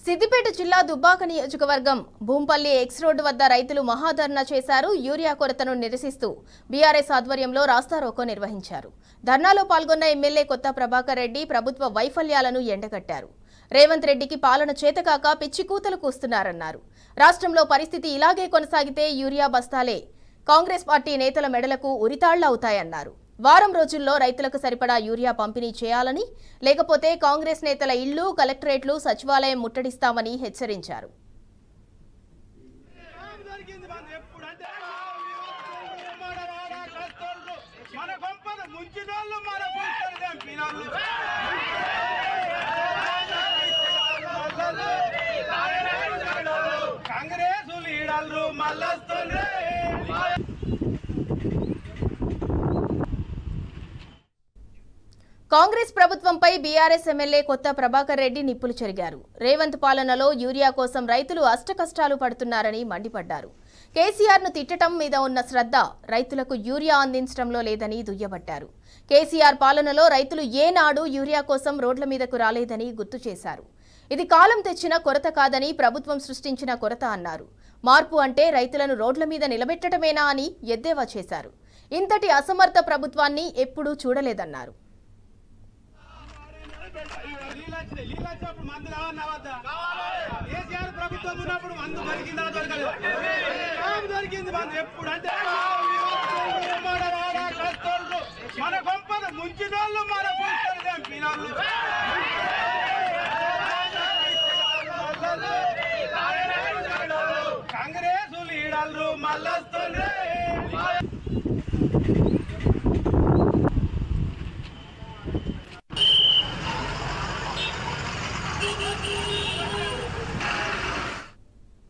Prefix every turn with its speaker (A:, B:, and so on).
A: సిద్దిపేట జిల్లా దుబ్బాక నియోజకవర్గం Bhumpally X road వద్ద రైతులు మహాధర్నా చేశారు. యూరియా కొరతను నిరసిస్తూ బీఆర్ఎస్ ఆధ్వర్యంలో రాస్తారోకో నిర్వహించారు. ధర్నాలో పాల్గొన్న ఎమ్మెల్యే కొత్త ప్రభాకర్ రెడ్డి ప్రభుత్వ వైఫల్యాలను ఎండగట్టారు. రేవంత్ రెడ్డికి పాలన చేతకాక పిచ్చి కూతలు కూస్తున్నారన్నారు. రాష్ట్రంలో పరిస్థితి ఇలాగే కొనసాగితే యూరియా బస్తాలే కాంగ్రెస్ పార్టీ నేతల మెడలకు ఉరితాళ్లవుతాయన్నారు. వారం రోజుల్లో రైతులకు సరిపడా యూరియా పంపిణీ చేయాలని, లేకపోతే కాంగ్రెస్ నేతల ఇళ్లు, కలెక్టరేట్లు, సచివాలయం ముట్టడిస్తామని హెచ్చరించారు. కాంగ్రెస్ ప్రభుత్వంపై బీఆర్ఎస్ ఎమ్మెల్యే కొత్త ప్రభాకర్ రెడ్డి నిప్పులు చెరిగారు. రేవంత్ పాలనలో యూరియా కోసం రైతులు అష్టకష్టాలు పడుతున్నారని మండిపడ్డారు. కేసీఆర్ను తిట్టడం మీద ఉన్న శ్రద్ధ రైతులకు యూరియా అందించడంలో లేదని దుయ్యబట్టారు. కేసీఆర్ పాలనలో రైతులు ఏనాడు యూరియా కోసం రోడ్ల మీదకు రాలేదని గుర్తు చేశారు. ఇది కాలం తెచ్చిన కొరత కాదని, ప్రభుత్వం సృష్టించిన కొరత అన్నారు. మార్పు అంటే రైతులను రోడ్ల మీద నిలబెట్టడమేనా అని ఎద్దేవా చేశారు. ఇంతటి అసమర్థ ప్రభుత్వాన్ని ఎప్పుడూ చూడలేదన్నారు.
B: కాంగ్రెస్ లీడర్లు మళ్ళొస్తుంది.